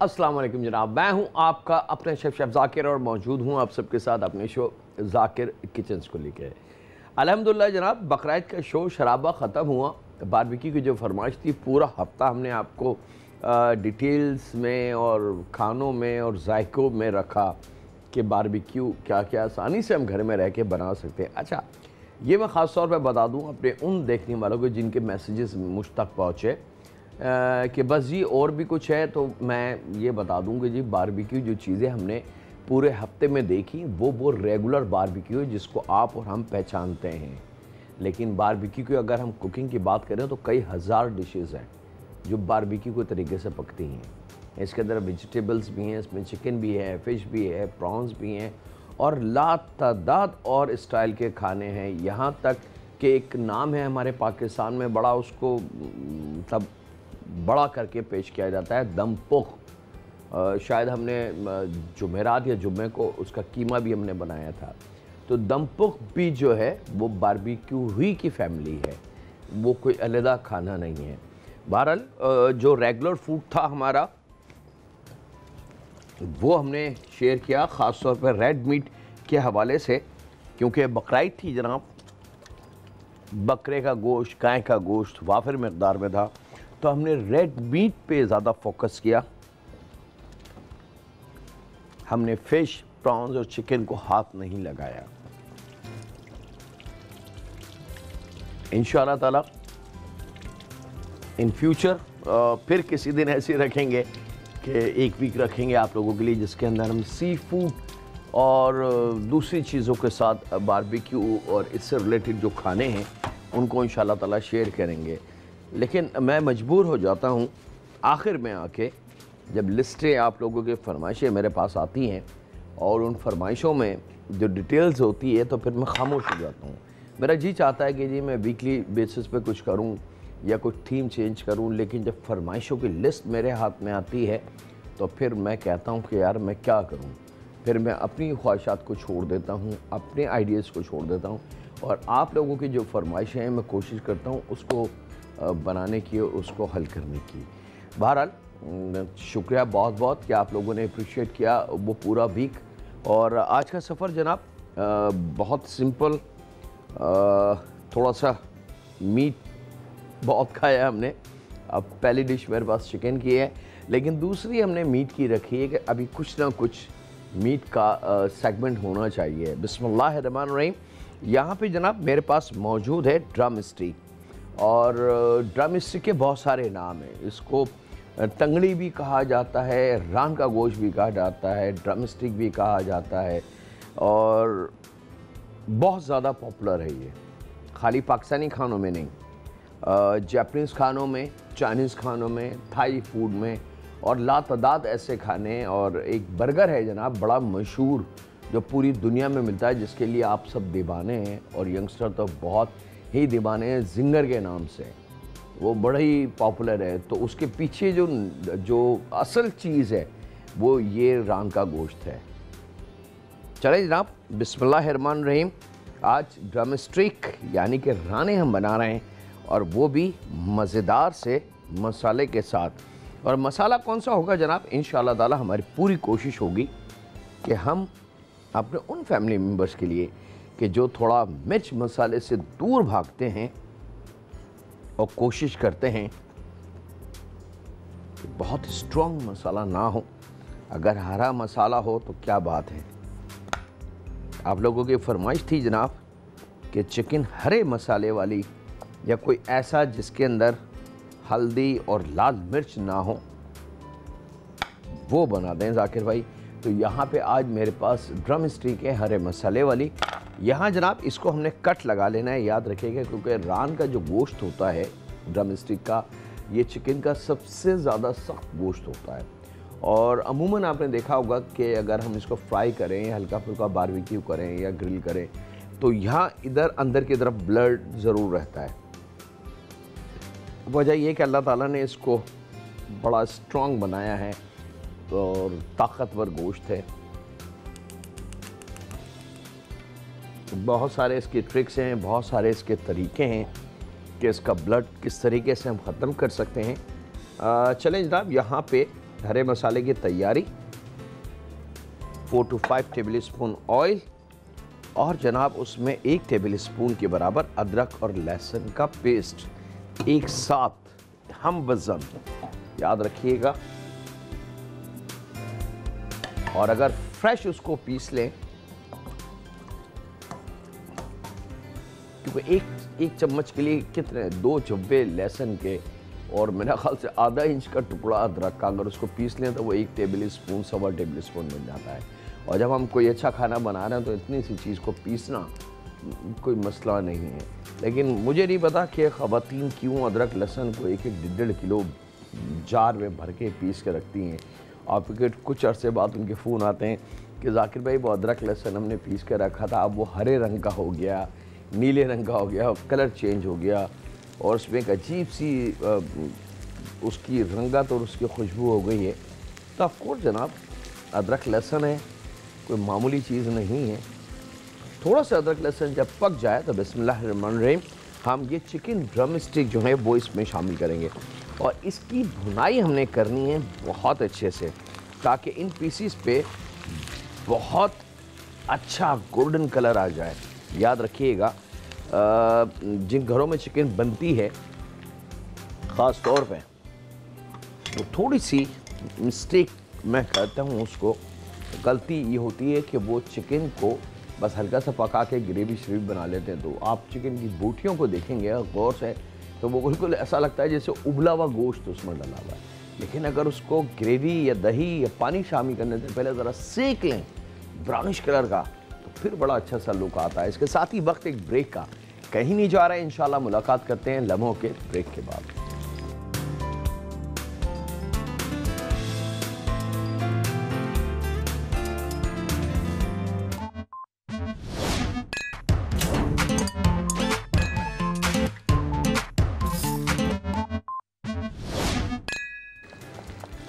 अस्सलाम वालेकुम जनाब, मैं हूं आपका अपना शेफ़ ज़ाकिर और मौजूद हूं आप सबके साथ अपने शो ज़ाकिर किचन्स को लेके। अल्हम्दुलिल्लाह जनाब, बकरीद का शो शराबा ख़त्म हुआ। बारबेक्यू की जो फरमाइश थी पूरा हफ्ता हमने आपको डिटेल्स में और खानों में और जायकों में रखा कि बारबेक्यू क्या क्या आसानी से हम घर में रह के बना सकते हैं। अच्छा, ये मैं ख़ास तौर पर बता दूँ अपने उन देखने वालों को जिनके मैसेजेस मुझ तक पहुँचे कि बस जी और भी कुछ है, तो मैं ये बता दूं कि जी बारबेक्यू जो चीज़ें हमने पूरे हफ्ते में देखी वो रेगुलर बारबेक्यू है जिसको आप और हम पहचानते हैं। लेकिन बारबेक्यू की अगर हम कुकिंग की बात करें तो कई हज़ार डिशेज़ हैं जो बारबेक्यू के तरीके से पकती हैं। इसके अंदर वेजिटेबल्स भी हैं, इसमें चिकन भी है, फ़िश भी है, प्रॉन्स भी हैं और लातादाद और स्टाइल के खाने हैं। यहाँ तक कि एक नाम है हमारे पाकिस्तान में बड़ा, उसको मतलब बड़ा करके पेश किया जाता है, दम पुख। शायद हमने जुमेरात या जुम्मे को उसका कीमा भी हमने बनाया था। तो दम पुख भी जो है वो बारबेक्यू ही की फैमिली है, वो कोई अलग खाना नहीं है। बहरहाल जो रेगुलर फूड था हमारा वो हमने शेयर किया ख़ास तौर पर रेड मीट के हवाले से, क्योंकि बकरीद थी जनाब। बकरे का गोश्त, गाय का गोश्त वाफिर मकदार में था, तो हमने रेड मीट पे ज़्यादा फोकस किया। हमने फ़िश, प्रॉन्स और चिकन को हाथ नहीं लगाया। इंशाअल्लाह ताला इन फ्यूचर फिर किसी दिन ऐसे रखेंगे कि एक वीक रखेंगे आप लोगों के लिए जिसके अंदर हम सी फूड और दूसरी चीज़ों के साथ बारबेक्यू और इससे रिलेटेड जो खाने हैं उनको इंशाअल्लाह ताला शेयर करेंगे। लेकिन मैं मजबूर हो जाता हूँ आखिर में आके, जब लिस्टें आप लोगों की फरमाइशें मेरे पास आती हैं और उन फरमाइशों में जो डिटेल्स होती है तो फिर मैं खामोश हो जाता हूँ। मेरा जी चाहता है कि जी मैं वीकली बेसिस पे कुछ करूँ या कुछ थीम चेंज करूँ, लेकिन जब फरमाइशों की लिस्ट मेरे हाथ में आती है तो फिर मैं कहता हूँ कि यार मैं क्या करूँ। फिर मैं अपनी ख्वाहिशात को छोड़ देता हूँ, अपने आइडियाज़ को छोड़ देता हूँ और आप लोगों की जो फरमाइशें हैं मैं कोशिश करता हूँ उसको बनाने की और उसको हल करने की। बहरहाल शुक्रिया बहुत बहुत कि आप लोगों ने अप्रिशिएट किया वो पूरा वीक। और आज का सफ़र जनाब बहुत सिंपल, थोड़ा सा मीट बहुत खाया हमने। अब पहली डिश मेरे पास चिकन की है, लेकिन दूसरी हमने मीट की रखी है कि अभी कुछ ना कुछ मीट का सेगमेंट होना चाहिए। बिस्मिल्लाहिर्रहमानिर्रहीम। यहाँ पे जनाब मेरे पास मौजूद है ड्रम स्टिक, और ड्रम स्टिक के बहुत सारे नाम हैं। इसको तंगड़ी भी कहा जाता है, रान का गोश्त भी कहा जाता है, ड्रम स्टिक भी कहा जाता है और बहुत ज़्यादा पॉपुलर है ये। खाली पाकिस्तानी खानों में नहीं, जापानीज़ खानों में, चाइनीज़ खानों में, थाई फूड में और लातादाद ऐसे खाने। और एक बर्गर है जनाब बड़ा मशहूर जो पूरी दुनिया में मिलता है, जिसके लिए आप सब दीवाने हैं और यंगस्टर तो बहुत ही दीवाने हैं, जिंगर के नाम से। वो बड़ा ही पॉपुलर है। तो उसके पीछे जो असल चीज़ है वो ये रान का गोश्त है। चले जनाब, बिस्मिल्लाहिर्रहमानिर्रहीम। आज ड्रम स्टिक यानी कि राने हम बना रहे हैं, और वो भी मज़ेदार से मसाले के साथ। और मसाला कौन सा होगा जनाब, इंशाअल्लाह ताला हमारी पूरी कोशिश होगी कि हम अपने उन फैमिली मेम्बर्स के लिए कि जो थोड़ा मिर्च मसाले से दूर भागते हैं और कोशिश करते हैं कि बहुत स्ट्रॉन्ग मसाला ना हो, अगर हरा मसाला हो तो क्या बात है। आप लोगों की फरमाइश थी जनाब कि चिकन हरे मसाले वाली या कोई ऐसा जिसके अंदर हल्दी और लाल मिर्च ना हो वो बना दें ज़ाकिर भाई। तो यहाँ पे आज मेरे पास ड्रम स्टिक है हरे मसाले वाली। यहाँ जनाब इसको हमने कट लगा लेना है, याद रखिएगा, क्योंकि रान का जो गोश्त होता है ड्रम स्टिक का, ये चिकन का सबसे ज़्यादा सख्त गोश्त होता है। और अमूमन आपने देखा होगा कि अगर हम इसको फ्राई करें, हल्का फुल्का बारबेक्यू करें या ग्रिल करें, तो यहाँ इधर अंदर की तरफ ब्लड ज़रूर रहता है। वजह यह कि अल्लाह ताला ने इसको बड़ा स्ट्रॉन्ग बनाया है और ताकतवर गोश्त है। बहुत सारे इसके ट्रिक्स हैं, बहुत सारे इसके तरीके हैं कि इसका ब्लड किस तरीके से हम ख़त्म कर सकते हैं। चलें जनाब, यहाँ पे हरे मसाले की तैयारी, 4 to 5 टेबल स्पून ऑयल और जनाब उसमें 1 टेबल स्पून के बराबर अदरक और लहसुन का पेस्ट एक साथ हम वज़न, याद रखिएगा। और अगर फ्रेश उसको पीस लें, क्योंकि एक चम्मच के लिए कितने 2 चब्बे लहसुन के और मेरा ख्याल से आधा इंच का टुकड़ा अदरक का, अगर उसको पीस लें तो वो 1 टेबल स्पून, सवा टेबल स्पून बन जाता है। और जब हम कोई अच्छा खाना बना रहे हैं तो इतनी सी चीज़ को पीसना कोई मसला नहीं है। लेकिन मुझे नहीं पता कि ख़वातीन क्यों अदरक लहसुन को 1-1 किलो जार में भर के पीस के रखती हैं। और फिर कुछ अरसे बाद उनके फ़ोन आते हैं कि जाकिर भाई वो अदरक लहसुन हमने पीस के रखा था, अब वो हरे रंग का हो गया, नीले रंग का हो गया, कलर चेंज हो गया और उसमें एक अजीब सी उसकी रंगत और उसकी खुशबू हो गई है। तो ऑफकोर्स जनाब अदरक लहसुन है, कोई मामूली चीज़ नहीं है। थोड़ा सा अदरक लहसुन जब पक जाए तो बिस्मिल्लाहिर्रहमानिर्रहीम हम ये चिकन ड्रम स्टिक जो है वो इसमें शामिल करेंगे और इसकी भुनाई हमने करनी है बहुत अच्छे से, ताकि इन पीसीस पे बहुत अच्छा गोल्डन कलर आ जाए। याद रखिएगा जिन घरों में चिकन बनती है ख़ास तौर पे, वो थोड़ी सी मिस्टेक मैं करता हूँ, उसको गलती ये होती है कि वो चिकन को बस हल्का सा पका के ग्रेवी श्रेवी बना लेते हैं। तो आप चिकन की बोटियों को देखेंगे गौर से तो वो बिल्कुल ऐसा लगता है जैसे उबला हुआ गोश्त उसमें डला हुआ है। लेकिन अगर उसको ग्रेवी या दही या पानी शामिल करने से पहले ज़रा सेक लें ब्राउनिश कलर का, तो फिर बड़ा अच्छा सा लुक आता है। इसके साथ ही वक्त एक ब्रेक का, कहीं नहीं जा रहे हैं, इंशाल्लाह मुलाकात करते हैं लम्हों के ब्रेक के बाद।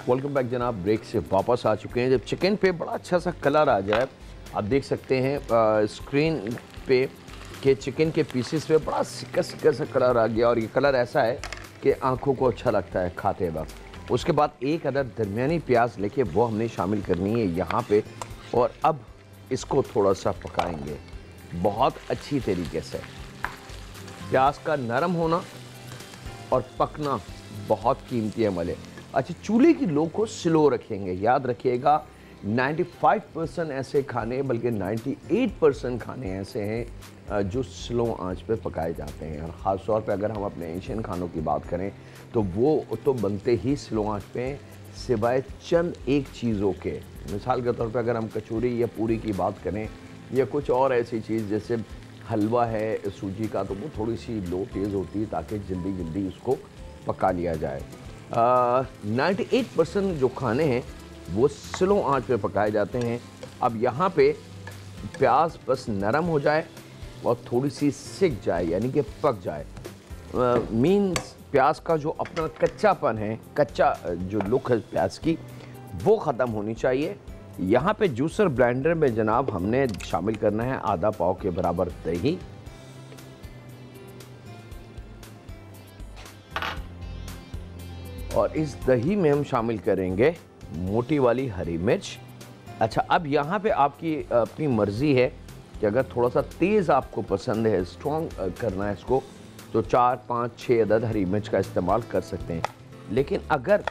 वेलकम बैक जनाब, ब्रेक से वापस आ चुके हैं। जब चिकन पे बड़ा अच्छा सा कलर आ जाए, आप देख सकते हैं स्क्रीन पे कि चिकन के पीसेस पे बड़ा सिक्का सिक्का सा कलर आ गया और ये कलर ऐसा है कि आंखों को अच्छा लगता है खाते वक्त। उसके बाद एक अदर दरमियानी प्याज लेके वो हमने शामिल करनी है यहाँ पे और अब इसको थोड़ा सा पकाएंगे बहुत अच्छी तरीके से। प्याज का नरम होना और पकना बहुत कीमती है मले। अच्छा, चूल्हे की लो को स्लो रखेंगे। याद रखिएगा 95% ऐसे खाने, बल्कि 98% खाने ऐसे हैं जो स्लो आंच पे पकाए जाते हैं। और ख़ास तौर पे अगर हम अपने एशियन खानों की बात करें तो वो तो बनते ही स्लो आंच पे, सिवाय चंद एक चीज़ों के। मिसाल के तौर पे अगर हम कचौरी या पूरी की बात करें या कुछ और ऐसी चीज़ जैसे हलवा है सूजी का, तो वो थोड़ी सी लो तेज़ होती है ताकि जल्दी जल्दी उसको पका लिया जाए। 98% जो खाने हैं वो स्लो आंच पे पकाए जाते हैं। अब यहाँ पे प्याज बस नरम हो जाए और थोड़ी सी सिक जाए, यानी कि पक जाए। मीन्स प्याज का जो अपना कच्चापन है, कच्चा जो लुक है प्याज की, वो ख़त्म होनी चाहिए। यहाँ पे जूसर ब्लेंडर में जनाब हमने शामिल करना है आधा पाव के बराबर दही, और इस दही में हम शामिल करेंगे मोटी वाली हरी मिर्च। अच्छा, अब यहाँ पे आपकी अपनी मर्ज़ी है कि अगर थोड़ा सा तेज़ आपको पसंद है, स्ट्रॉन्ग करना है इसको, तो 4, 5, 6 अदद हरी मिर्च का इस्तेमाल कर सकते हैं। लेकिन अगर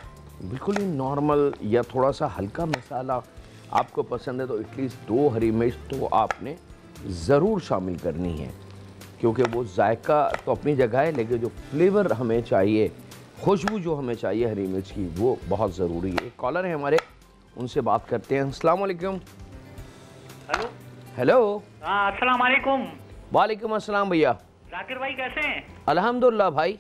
बिल्कुल ही नॉर्मल या थोड़ा सा हल्का मसाला आपको पसंद है तो एटलीस्ट 2 हरी मिर्च तो आपने ज़रूर शामिल करनी है, क्योंकि वो जायका तो अपनी जगह है, लेकिन जो फ्लेवर हमें चाहिए, खुशबू जो हमें चाहिए हरी मिर्च की, वो बहुत ज़रूरी है। एक कॉलर है हमारे, उनसे बात करते हैं। अस्सलाम वालेकुम। Hello hello. हाँ, अस्सलाम वालेकुम। वालेकुम अस्सलाम भैया। जाकिर भाई कैसे हैं? अल्हम्दुलिल्लाह भाई।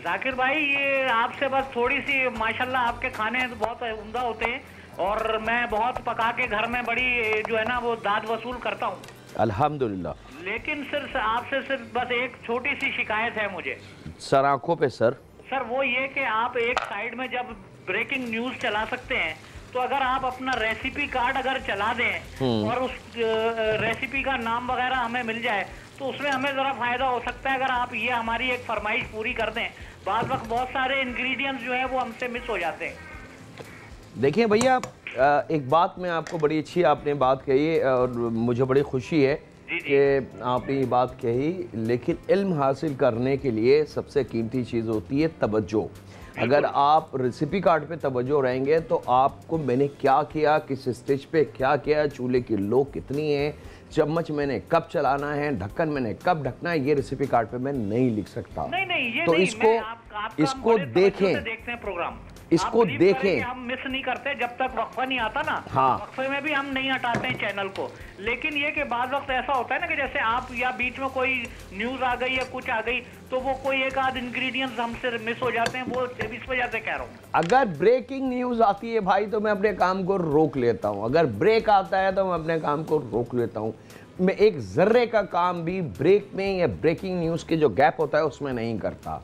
जाकिर भाई, ये आपसे बस थोड़ी सी, माशाल्लाह आपके खाने तो बहुत उम्दा होते हैं और मैं बहुत पका के घर में बड़ी जो है ना वो दाद वसूल करता हूँ अल्हम्दुलिल्लाह। लेकिन सिर्फ आपसे सिर्फ बस एक छोटी सी शिकायत है मुझे। सर आंखों पे सर। सर वो ये कि आप एक साइड में जब ब्रेकिंग न्यूज चला सकते हैं तो अगर आप अपना रेसिपी कार्ड अगर चला दें और उस रेसिपी का नाम वगैरह हमें मिल जाए तो उसमें हमें ज़रा फ़ायदा हो सकता है। अगर आप ये हमारी एक फरमाइश पूरी कर दें, बाद वक्त बहुत सारे इंग्रेडिएंट्स जो है वो हमसे मिस हो जाते हैं। देखिए भैया, एक बात मैं आपको बड़ी अच्छी आपने बात कही और मुझे बड़ी खुशी है कि आपने ये बात कही, लेकिन इल्म हासिल करने के लिए सबसे कीमती चीज़ होती है तवज्जो। अगर आप रेसिपी कार्ड पे तवज्जो रहेंगे तो आपको मैंने क्या किया, किस स्टेज पे क्या किया, चूल्हे की लो कितनी है, चम्मच मैंने कब चलाना है, ढक्कन मैंने कब ढकना है, ये रेसिपी कार्ड पे मैं नहीं लिख सकता। नहीं ये तो नहीं, इसको देखें, देखते हैं प्रोग्राम, इसको देखें। हम मिस नहीं करते जब तक वक्फा नहीं आता ना। हाँ, वक्फे में भी हम नहीं हटाते हैं चैनल को। लेकिन ये कि बाद वक्त ऐसा होता है ना कि जैसे आप या बीच में कोई न्यूज आ गई या कुछ आ गई तो वो कोई एक आध इंग्रेडिएंट्स हमसे मिस हो जाते हैं, वो इस वजह से कह रहा हूँ। अगर ब्रेकिंग न्यूज आती है भाई तो मैं अपने काम को रोक लेता हूँ, अगर ब्रेक आता है तो मैं अपने काम को रोक लेता हूँ। मैं एक जर्रे का काम भी ब्रेक में या ब्रेकिंग न्यूज के जो गैप होता है उसमें नहीं करता।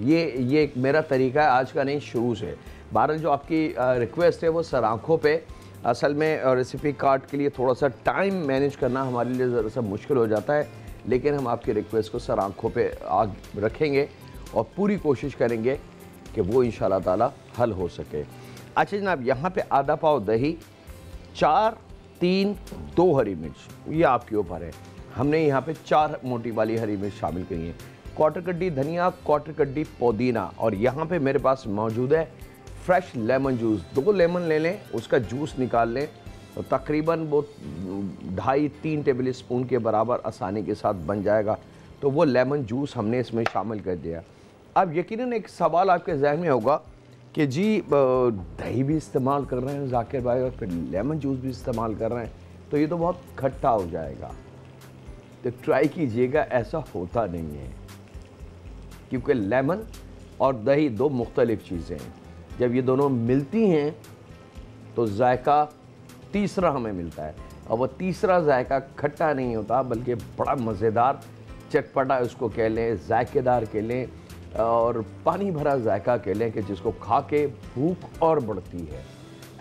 ये मेरा तरीका है, आज का नहीं, शुरू से। बहरहाल जो आपकी रिक्वेस्ट है वो सर आँखों पे, असल में रेसिपी कार्ड के लिए थोड़ा सा टाइम मैनेज करना हमारे लिए ज़रा सा मुश्किल हो जाता है, लेकिन हम आपकी रिक्वेस्ट को सर आँखों पे आग रखेंगे और पूरी कोशिश करेंगे कि वो इंशाल्लाह ताला हल हो सके। अच्छा जनाब, यहाँ पे आधा पाव दही, 4, 3, 2 हरी मिर्च, ये आपके ऊपर है। हमने यहाँ पे 4 मोटी वाली हरी मिर्च शामिल करी है, क्वार्टर कड्डी धनिया, क्वार्टर कड्डी पुदीना, और यहाँ पे मेरे पास मौजूद है फ्रेश लेमन जूस। 2 लेमन ले लें, उसका जूस निकाल लें, तो तकरीबन वो 2.5-3 टेबल स्पून के बराबर आसानी के साथ बन जाएगा। तो वो लेमन जूस हमने इसमें शामिल कर दिया। अब यकीनन एक सवाल आपके जहन में होगा कि जी दही भी इस्तेमाल कर रहे हैं जाकिर भाई और फिर लेमन जूस भी इस्तेमाल कर रहे हैं, तो ये तो बहुत खट्टा हो जाएगा। तो ट्राई कीजिएगा, ऐसा होता नहीं है, क्योंकि लेमन और दही 2 मुख्तलिफ चीज़ें हैं। जब ये दोनों मिलती हैं तो जायका तीसरा हमें मिलता है, और वो तीसरा जायका खट्टा नहीं होता बल्कि बड़ा मज़ेदार, चटपटा उसको कह लें, जायकेदार कह लें, और पानी भरा जायका कह लें, कि जिसको खा के भूख और बढ़ती है,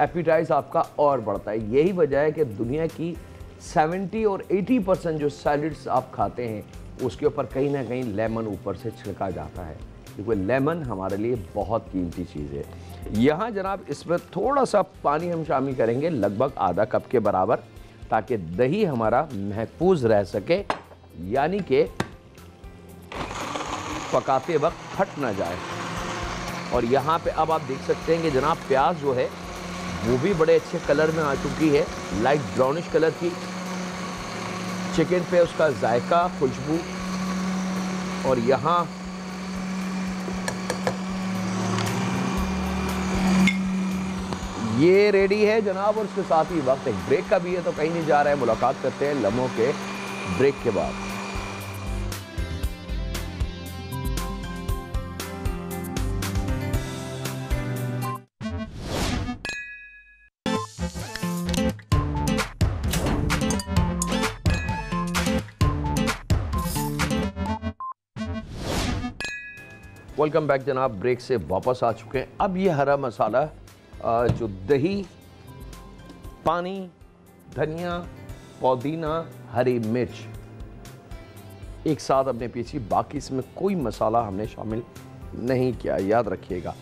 एपिटाइज आपका और बढ़ता है। यही वजह है कि दुनिया की 70 और 80% जो सैलड्स आप खाते हैं उसके ऊपर कहीं ना कहीं लेमन ऊपर से छिड़का जाता है, क्योंकि लेमन हमारे लिए बहुत कीमती चीज़ है। यहाँ जनाब इसमें थोड़ा सा पानी हम शामिल करेंगे, लगभग आधा कप के बराबर, ताकि दही हमारा महफूज रह सके, यानी कि पकाते वक्त फट ना जाए। और यहाँ पे अब आप देख सकते हैं कि जनाब प्याज जो है वो भी बड़े अच्छे कलर में आ चुकी है, लाइट ब्राउनिश कलर की। चिकन पे उसका जायका, खुशबू, और यहाँ ये रेडी है जनाब। और उसके साथ ही वक्त एक ब्रेक का भी है, तो कहीं नहीं जा रहा है। मुलाकात करते हैं लम्हों के ब्रेक के बाद। वेलकम बैक जनाब, ब्रेक से वापस आ चुके हैं। अब ये हरा मसाला जो दही, पानी, धनिया, पुदीना, हरी मिर्च एक साथ अपने पीछे, बाकी इसमें कोई मसाला हमने शामिल नहीं किया, याद रखिएगा।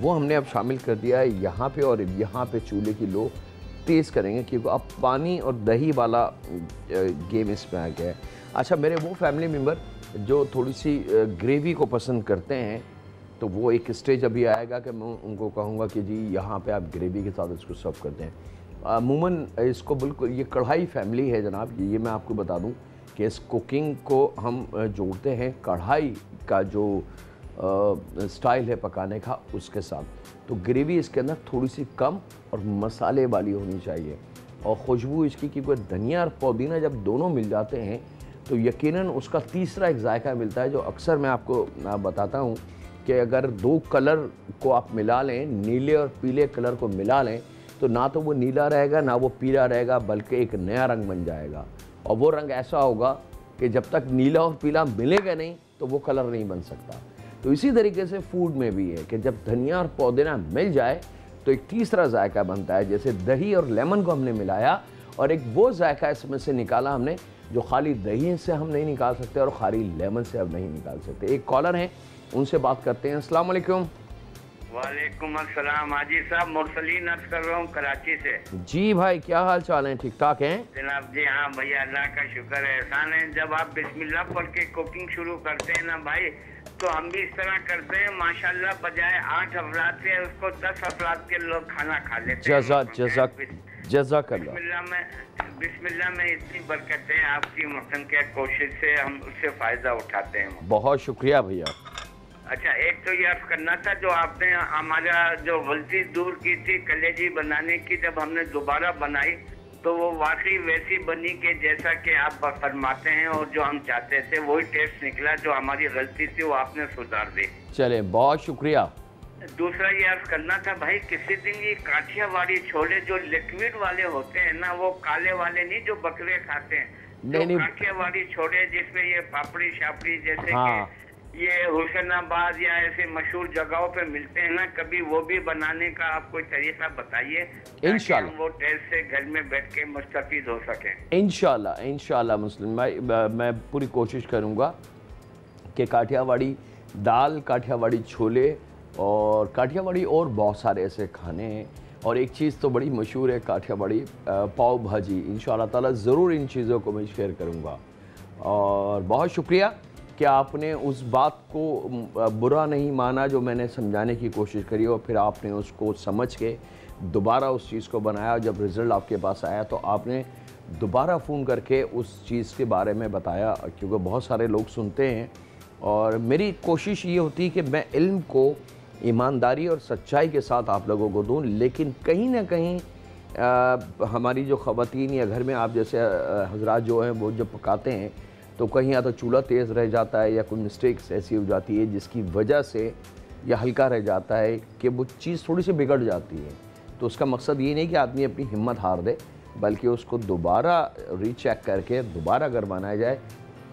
वो हमने अब शामिल कर दिया है यहाँ पे, और यहाँ पे चूल्हे की लो तेज़ करेंगे, क्योंकि अब पानी और दही वाला गेम इसमें आ गया है। अच्छा, मेरे वो फैमिली मेम्बर जो थोड़ी सी ग्रेवी को पसंद करते हैं, तो वो एक स्टेज अभी आएगा कि मैं उनको कहूँगा कि जी यहाँ पे आप ग्रेवी के साथ इसको सर्व कर दें। अमूमन इसको बिल्कुल, ये कढ़ाई फैमिली है जनाब, ये मैं आपको बता दूँ कि इस कुकिंग को हम जोड़ते हैं कढ़ाई का जो स्टाइल है पकाने का उसके साथ। तो ग्रेवी इसके अंदर थोड़ी सी कम और मसाले वाली होनी चाहिए, और खुशबू इसकी, क्योंकि धनिया और पुदीना जब दोनों मिल जाते हैं तो यकीनन उसका तीसरा एक जायका मिलता है, जो अक्सर मैं आपको बताता हूँ कि अगर 2 कलर को आप मिला लें, नीले और पीले कलर को मिला लें, तो ना तो वो नीला रहेगा ना वो पीला रहेगा, बल्कि एक नया रंग बन जाएगा। और वो रंग ऐसा होगा कि जब तक नीला और पीला मिलेगा नहीं तो वो कलर नहीं बन सकता। तो इसी तरीके से फूड में भी है कि जब धनिया और पुदीना मिल जाए तो एक तीसरा जायका बनता है। जैसे दही और लेमन को हमने मिलाया, और एक वो जायका इसमें से निकाला हमने जो खाली दही से हम नहीं निकाल सकते और खाली लेमन से अब नहीं निकाल सकते। एक कॉलर हैं, उनसे बात करते हैं। अस्सलाम वालेकुम। वालेकुम अस्सलाम। हाजी साहब, मुरसलीन अर्ज कर रहा हूँ कराची से। जी भाई, क्या हाल चाल है? ठीक ठाक हैं जनाब जी? हाँ भैया, अल्लाह का शुक्र है, एहसान है। जब आप बिस्मिल्लाह पढ़ के कुकिंग शुरू करते हैं ना भाई, तो हम भी इस तरह करते हैं माशाल्लाह, बजाय 8 अफराद से उसको 10 अफराद के लोग खाना खा लेते हैं। बिस्मिल्लाह में इतनी बरकत है आपकी मुसंख्या कोशिश से, हम उससे फायदा उठाते हैं। बहुत शुक्रिया भैया। अच्छा, एक तो ये अर्ज करना था, जो आपने हमारा जो गलती दूर की थी कलेजी बनाने की, जब हमने दोबारा बनाई तो वो वाकई वैसी बनी कि जैसा कि आप फरमाते हैं, और जो हम चाहते थे वही टेस्ट निकला। जो हमारी गलती थी वो आपने सुधार दी। चले, बहुत शुक्रिया। दूसरा ये अर्ज करना था भाई, किसी दिन ये काठियावाड़ी छोले जो लिक्विड वाले होते हैं ना, वो काले वाले नहीं जो बकरे खाते हैं, नहीं, काठियावाड़ी छोले जिसमें ये पापड़ी शापड़ी जैसे हाँ। कि ये हुसैनाबाद या ऐसे मशहूर जगहों पे मिलते हैं ना, कभी वो भी बनाने का आप कोई तरीका बताइए, इंशाल्लाह वो टेस्ट से घर में बैठ के मुस्तफीद हो सके। इंशाल्लाह मुस्लिम भाई, मैं पूरी कोशिश करूँगा कि काठियावाड़ी दाल, काठियावाड़ी छोले और काठियावाड़ी और बहुत सारे ऐसे खाने हैं। और एक चीज़ तो बड़ी मशहूर है, काठियावाड़ी पाव भाजी। इंशाल्लाह ताला ज़रूर इन चीज़ों को मैं शेयर करूँगा। और बहुत शुक्रिया कि आपने उस बात को बुरा नहीं माना जो मैंने समझाने की कोशिश करी, और फिर आपने उसको समझ के दोबारा उस चीज़ को बनाया। जब रिज़ल्ट आपके पास आया तो आपने दोबारा फ़ोन करके उस चीज़ के बारे में बताया, क्योंकि बहुत सारे लोग सुनते हैं। और मेरी कोशिश ये होती है कि मैं इल्म को ईमानदारी और सच्चाई के साथ आप लोगों को दूँ, लेकिन कहीं ना कहीं हमारी जो ख़वातीन या घर में आप जैसे हजरात जो हैं वो जब पकाते हैं तो कहीं या तो चूल्हा तेज़ रह जाता है या कोई मिस्टेक्स ऐसी हो जाती है जिसकी वजह से या हल्का रह जाता है कि वो चीज़ थोड़ी सी बिगड़ जाती है। तो उसका मकसद ये नहीं कि आदमी अपनी हिम्मत हार दे, बल्कि उसको दोबारा रीचेक करके दोबारा अगर बनाया जाए,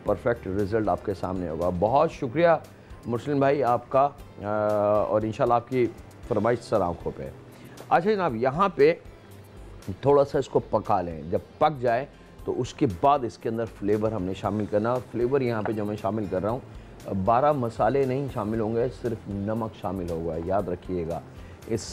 परफेक्ट रिज़ल्ट आपके सामने होगा। बहुत शुक्रिया मुस्लिम भाई आपका, और इंशाल्लाह आपकी फरमाइश सर आँखों पे। अच्छा जनाब, यहाँ पे थोड़ा सा इसको पका लें। जब पक जाए तो उसके बाद इसके अंदर फ्लेवर हमने शामिल करना। और फ्लेवर यहाँ पे जो मैं शामिल कर रहा हूँ, 12 मसाले नहीं शामिल होंगे, सिर्फ नमक शामिल होगा, याद रखिएगा इस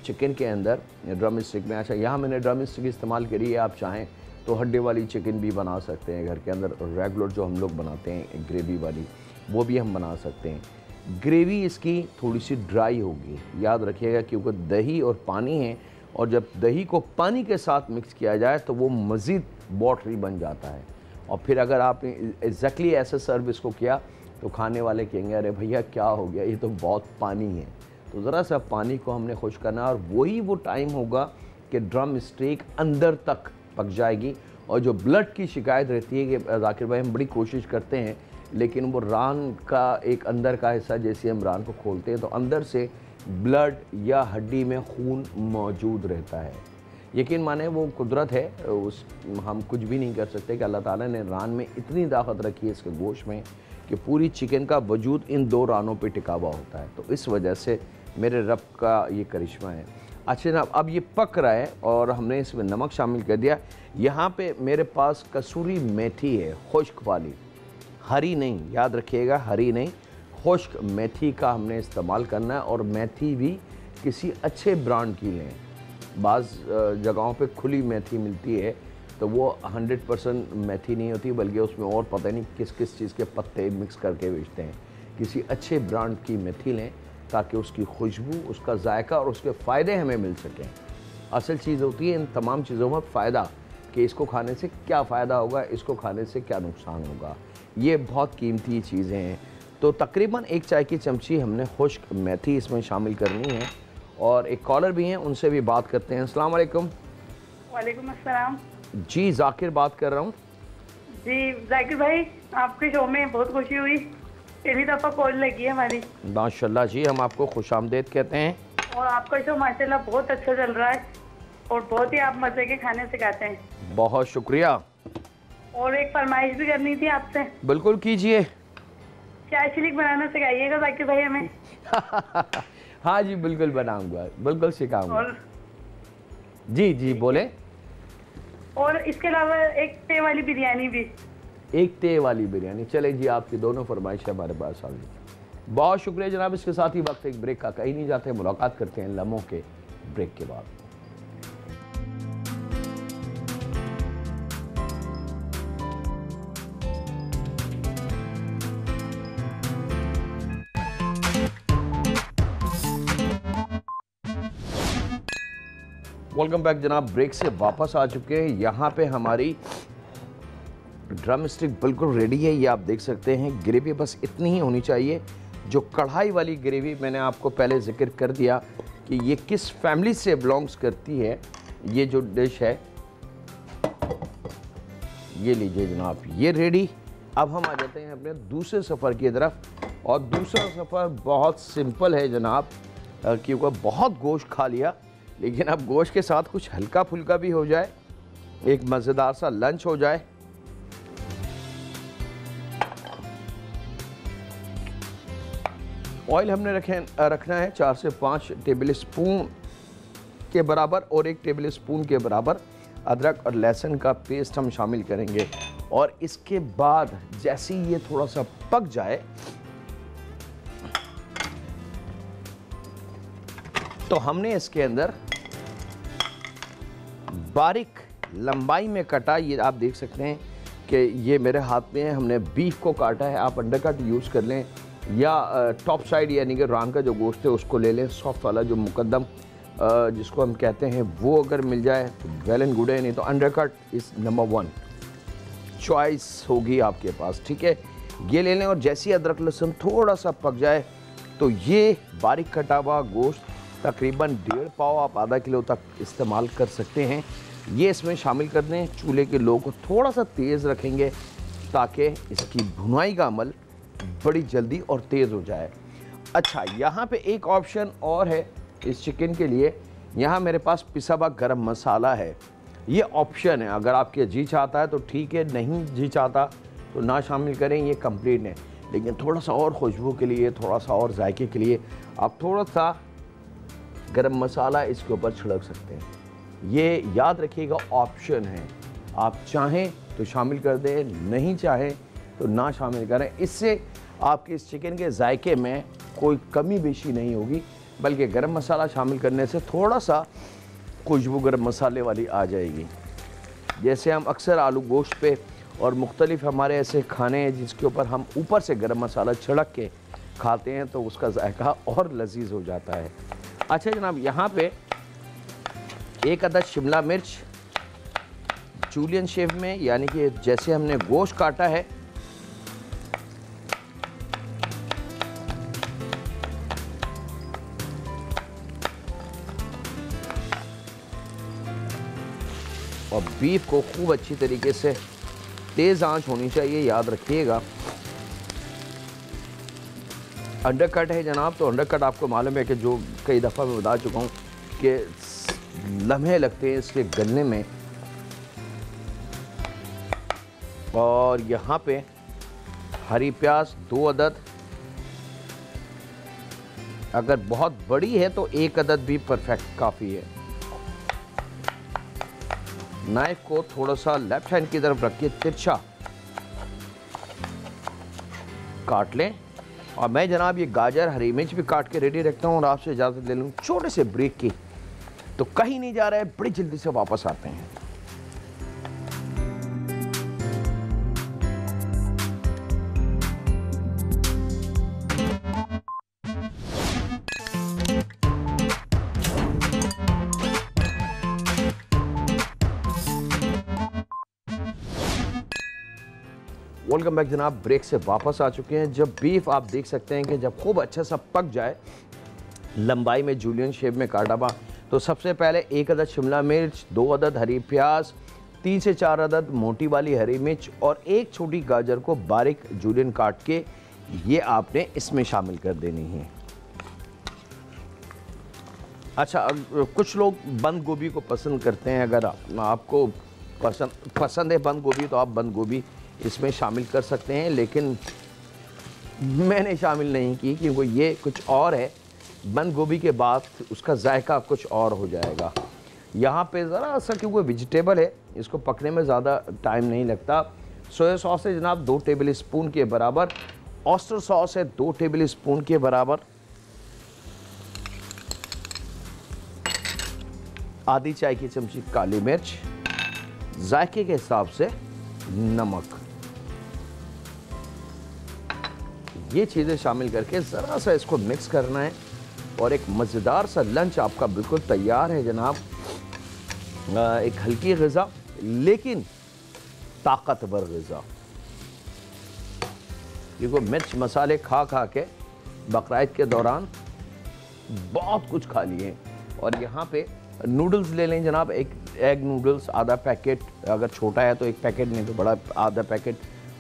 चिकन के अंदर, ड्रम स्टिक में। अच्छा, यहाँ मैंने ड्रम स्टिक इस्तेमाल करी है, आप चाहें तो हड्डी वाली चिकन भी बना सकते हैं घर के अंदर। रेगुलर जो हम लोग बनाते हैं ग्रेवी वाली, वो भी हम बना सकते हैं। ग्रेवी इसकी थोड़ी सी ड्राई होगी, याद रखिएगा, क्योंकि दही और पानी है, और जब दही को पानी के साथ मिक्स किया जाए तो वो मज़ीद वाटरी बन जाता है। और फिर अगर आपने एग्जैक्टली ऐसे सर्व इसको किया तो खाने वाले कहेंगे अरे भैया क्या हो गया, ये तो बहुत पानी है। तो ज़रा सा पानी को हमने खुश करना, और वही वो टाइम होगा कि ड्रम स्टिक अंदर तक पक जाएगी। और जो ब्लड की शिकायत रहती है कि जाकिर भाई हम बड़ी कोशिश करते हैं, लेकिन वो रान का एक अंदर का हिस्सा, जैसे हम रान को खोलते हैं तो अंदर से ब्लड या हड्डी में खून मौजूद रहता है। यकीन माने वो कुदरत है, उस हम कुछ भी नहीं कर सकते कि अल्लाह ताला ने रान में इतनी ताकत रखी है इसके गोश्त में कि पूरी चिकन का वजूद इन 2 रानों पे टिका हुआ होता है। तो इस वजह से मेरे रब का ये करिश्मा है। अच्छा जनाब, अब ये पक रहा है और हमने इसमें नमक शामिल कर दिया। यहाँ पे मेरे पास कसूरी मेथी है, खुश्क वाली, हरी नहीं, याद रखिएगा, हरी नहीं, खुश्क मेथी का हमने इस्तेमाल करना है। और मेथी भी किसी अच्छे ब्रांड की लें। बाज़ जगहों पे खुली मेथी मिलती है तो वो 100% मेथी नहीं होती, बल्कि उसमें और पता नहीं किस किस चीज़ के पत्ते मिक्स करके बेचते हैं। किसी अच्छे ब्रांड की मेथी लें ताकि उसकी खुशबू, उसका जायका और उसके फ़ायदे हमें मिल सकें। असल चीज़ होती है इन तमाम चीज़ों में फ़ायदा, कि इसको खाने से क्या फ़ायदा होगा, इसको खाने से क्या नुकसान होगा। ये बहुत कीमती चीज़ें हैं। तो तकरीबन 1 चाय की चमची हमने खुश्क मेथी इसमें शामिल करनी है। और एक कॉलर भी हैं, उनसे भी बात करते हैं। अस्सलाम वालेकुम। वालेकुम अस्सलाम। जी, जाकिर बात कर रहा हूँ। जी जाकिर भाई, आपके शो में बहुत खुशी हुई, पहली दफ़ा कॉल लगी है हमारी। माशाल्लाह जी, हम आपको खुशामदीद कहते हैं। और आपका शो माशाल्लाह बहुत अच्छा चल रहा है, और बहुत ही आप मज़े के खाने सिखाते हैं। बहुत शुक्रिया। और एक फरमाइश भी करनी थी आपसे। बिल्कुल कीजिए। चाय शिलिक बनाना सिखाइएगा जाकिर भाई हमें। हाँ जी, बिल्कुल बनाऊंगा, बिल्कुल सिखाऊंगा। और जी जी बोले। और इसके अलावा एक ते वाली बिरयानी भी। एक ते वाली बिरयानी, चले जी, आपकी दोनों फरमाइश हमारे पास आ गई। बहुत शुक्रिया जनाब। इसके साथ ही वक्त एक ब्रेक का, कहीं नहीं जाते, मुलाकात करते हैं लम्हों के ब्रेक के बाद। वेलकम बैक जनाब। ब्रेक से वापस आ चुके हैं। यहाँ पे हमारी ड्रम स्टिक बिल्कुल रेडी है। ये आप देख सकते हैं। ग्रेवी बस इतनी ही होनी चाहिए। जो कढ़ाई वाली ग्रेवी मैंने आपको पहले जिक्र कर दिया कि ये किस फैमिली से बिलोंग्स करती है। ये जो डिश है, ये लीजिए जनाब, ये रेडी। अब हम आ जाते हैं अपने दूसरे सफ़र की तरफ। और दूसरा सफ़र बहुत सिंपल है जनाब, क्योंकि बहुत गोश्त खा लिया, लेकिन अब गोश्त के साथ कुछ हल्का फुल्का भी हो जाए, एक मज़ेदार सा लंच हो जाए। ऑयल हमने रखना है 4 से 5 टेबल स्पून के बराबर, और 1 टेबल स्पून के बराबर अदरक और लहसुन का पेस्ट हम शामिल करेंगे। और इसके बाद जैसे ही ये थोड़ा सा पक जाए तो हमने इसके अंदर बारीक लंबाई में कटा, ये आप देख सकते हैं कि ये मेरे हाथ में है, हमने बीफ को काटा है। आप अंडरकट यूज़ कर लें या टॉप साइड यानी कि रान का जो गोश्त है उसको ले लें, सॉफ्ट वाला जो मुकद्दम जिसको हम कहते हैं, वो अगर मिल जाए तो वेल एंड गुड है, नहीं तो अंडरकट इज़ नंबर 1 चॉइस होगी आपके पास। ठीक है, ये ले लें। और जैसे ही अदरक लहसुन थोड़ा सा पक जाए तो ये बारीक कटा हुआ गोश्त तकरीबन 1.5 पाव आप आधा किलो तक इस्तेमाल कर सकते हैं, ये इसमें शामिल कर दें। चूल्हे के लो को थोड़ा सा तेज़ रखेंगे ताकि इसकी भुनाई का अमल बड़ी जल्दी और तेज़ हो जाए। अच्छा, यहाँ पे एक ऑप्शन और है इस चिकन के लिए। यहाँ मेरे पास पिसा हुआ गरम मसाला है। ये ऑप्शन है, अगर आपके जी चाहता है तो ठीक है, नहीं जी चाहता तो ना शामिल करें, ये कंप्लीट है। लेकिन थोड़ा सा और खुशबू के लिए, थोड़ा सा और जायके के लिए आप थोड़ा सा गरम मसाला इसके ऊपर छिड़क सकते हैं। ये याद रखिएगा ऑप्शन है, आप चाहें तो शामिल कर दें, नहीं चाहें तो ना शामिल करें। इससे आपके इस चिकन के जायके में कोई कमी बेशी नहीं होगी, बल्कि गरम मसाला शामिल करने से थोड़ा सा खुशबू गरम मसाले वाली आ जाएगी। जैसे हम अक्सर आलू गोश्त पे और मुख्तलिफ हमारे ऐसे खाने हैं जिसके ऊपर हम ऊपर से गरम मसाला छिड़क के खाते हैं तो उसका जायका और लजीज हो जाता है। अच्छा जनाब, यहाँ पे 1 अदद शिमला मिर्च जूलियन शेप में, यानी कि जैसे हमने गोश्त काटा है, और बीफ को खूब अच्छी तरीके से तेज़ आंच होनी चाहिए, याद रखिएगा। अंडरकट है जनाब, तो अंडरकट आपको मालूम है कि जो कई दफ़ा मैं बता चुका हूँ कि लम्हे लगते हैं इसके गलने में। और यहाँ पे हरी प्याज 2 अदद, अगर बहुत बड़ी है तो 1 अदद भी परफेक्ट काफ़ी है। नाइफ को थोड़ा सा लेफ्ट हैंड की तरफ रख के तिरछा काट लें। और मैं जनाब ये गाजर हरी मिर्च भी काट के रेडी रखता हूँ और आपसे इजाज़त ले लूँ छोटे से ब्रेक की। तो कहीं नहीं जा रहा है, बड़ी जल्दी से वापस आते हैं। वेलकम बैक जनाब। ब्रेक से वापस आ चुके हैं। जब बीफ आप देख सकते हैं कि जब खूब अच्छा सा पक जाए, लंबाई में जूलियन शेप में काटा हुआ, तो सबसे पहले 1 अदद शिमला मिर्च, 2 अदद हरी प्याज, 3 से 4 अदद मोटी वाली हरी मिर्च और 1 छोटी गाजर को बारीक जूलियन काट के ये आपने इसमें शामिल कर देनी है। अच्छा, कुछ लोग बंद गोभी को पसंद करते हैं। अगर आपको पसंद है बंद गोभी तो आप बंद गोभी इसमें शामिल कर सकते हैं, लेकिन मैंने शामिल नहीं की क्योंकि ये कुछ और है। बंद गोभी के बाद उसका जायका कुछ और हो जाएगा। यहाँ पे ज़रा सा क्योंकि वेजिटेबल है, इसको पकने में ज़्यादा टाइम नहीं लगता। सोया सॉस है जनाब 2 टेबल स्पून के बराबर, ऑस्टर सॉस है 2 टेबल स्पून के बराबर, आधी चाय की चमची काली मिर्च, जायके के हिसाब से नमक, ये चीज़ें शामिल करके ज़रा सा इसको मिक्स करना है और एक मज़ेदार सा लंच आपका बिल्कुल तैयार है जनाब। एक हल्की ग़िज़ा लेकिन ताकतवर ग़िज़ा। देखो मिर्च मसाले खा खा के बकरीद के दौरान बहुत कुछ खा लिए। और यहाँ पे नूडल्स ले लें जनाब, एक एग नूडल्स आधा पैकेट, अगर छोटा है तो एक पैकेट, नहीं तो बड़ा आधा पैकेट,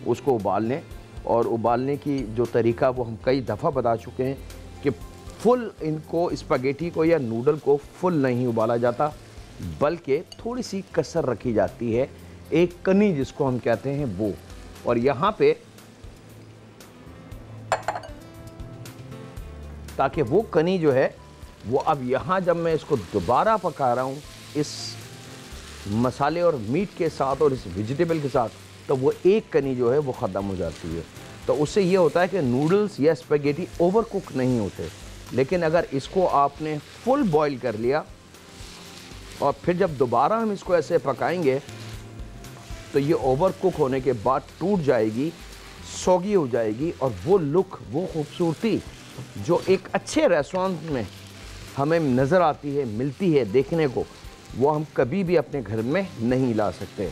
उसको उबाल लें। और उबालने की जो तरीका वो हम कई दफ़ा बता चुके हैं कि फुल इनको स्पैगेटी को या नूडल को फुल नहीं उबाला जाता, बल्कि थोड़ी सी कसर रखी जाती है, एक कनी जिसको हम कहते हैं वो। और यहाँ पे ताकि वो कनी जो है वो अब यहाँ जब मैं इसको दोबारा पका रहा हूँ इस मसाले और मीट के साथ और इस वेजिटेबल के साथ, तो वो एक कनी जो है वो ख़त्म हो जाती है। तो उससे ये होता है कि नूडल्स या स्पैगेटी ओवर कुक नहीं होते। लेकिन अगर इसको आपने फुल बॉईल कर लिया और फिर जब दोबारा हम इसको ऐसे पकाएंगे तो ये ओवर कुक होने के बाद टूट जाएगी, सौगी हो जाएगी। और वो लुक, वो खूबसूरती जो एक अच्छे रेस्टोरेंट में हमें नज़र आती है, मिलती है देखने को, वो हम कभी भी अपने घर में नहीं ला सकते।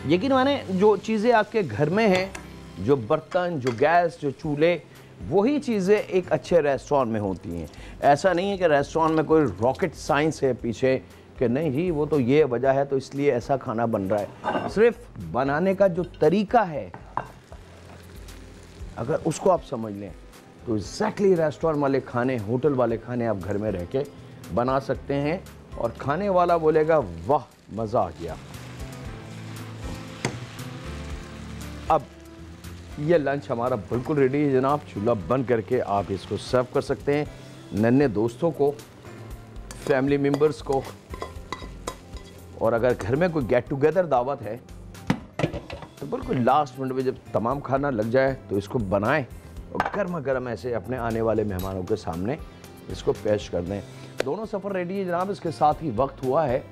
यकीन माने जो चीज़ें आपके घर में हैं, जो बर्तन, जो गैस, जो चूल्हे, वही चीज़ें एक अच्छे रेस्टोरेंट में होती हैं। ऐसा नहीं है कि रेस्टोरेंट में कोई रॉकेट साइंस है पीछे कि नहीं जी वो तो ये वजह है तो इसलिए ऐसा खाना बन रहा है। सिर्फ बनाने का जो तरीका है अगर उसको आप समझ लें तो एग्जैक्टली रेस्टोरेंट वाले खाने, होटल वाले खाने आप घर में रह के बना सकते हैं और खाने वाला बोलेगा वाह मज़ा आ गया। अब ये लंच हमारा बिल्कुल रेडी है जनाब। चूल्हा बंद करके आप इसको सर्व कर सकते हैं नन्हे दोस्तों को, फैमिली मेम्बर्स को। और अगर घर में कोई गेट टुगेदर दावत है तो बिल्कुल लास्ट मिनट में जब तमाम खाना लग जाए तो इसको बनाएं और गर्मा गर्म ऐसे अपने आने वाले मेहमानों के सामने इसको पेश कर दें। दोनों सफ़र रेडी है जनाब। इसके साथ ही वक्त हुआ है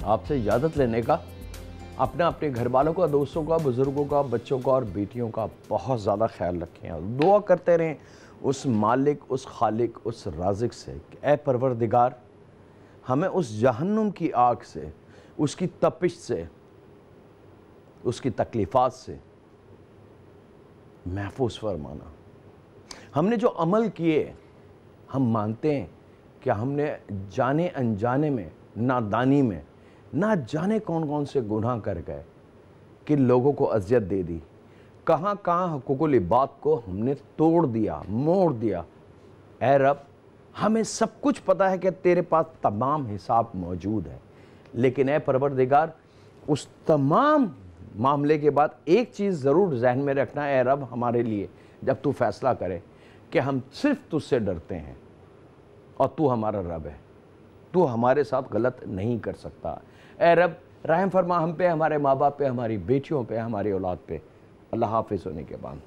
आपसे इजाज़त लेने का। अपना अपने घर वालों का, दोस्तों का, बुज़ुर्गों का, बच्चों का और बेटियों का बहुत ज़्यादा ख्याल रखें और दुआ करते रहें उस मालिक, उस खालिक, उस राज़िक से, ऐ परवरदिगार हमें उस जहन्नुम की आग से, उसकी तपिश से, उसकी तकलीफ़ात से महफूज फरमाना। हमने जो अमल किए, हम मानते हैं कि हमने जाने अनजाने में, नादानी में, ना जाने कौन कौन से गुनाह कर गए, किन लोगों को अज़ियत दे दी, कहाँ कहाँ हुकूकुल इबाद को हमने तोड़ दिया, मोड़ दिया। ऐ रब, हमें सब कुछ पता है कि तेरे पास तमाम हिसाब मौजूद है, लेकिन ऐ परवरदिगार उस तमाम मामले के बाद एक चीज़ ज़रूर जहन में रखना है रब हमारे लिए, जब तू फैसला करे कि हम सिर्फ तुझसे डरते हैं और तू हमारा रब है, तू हमारे साथ गलत नहीं कर सकता। ऐ रब रहम फरमा हम पे, हमारे माँ बाप पे, हमारी बेटियों पे, हमारी औलाद पे। अल्लाह हाफिज़ होने के बाद।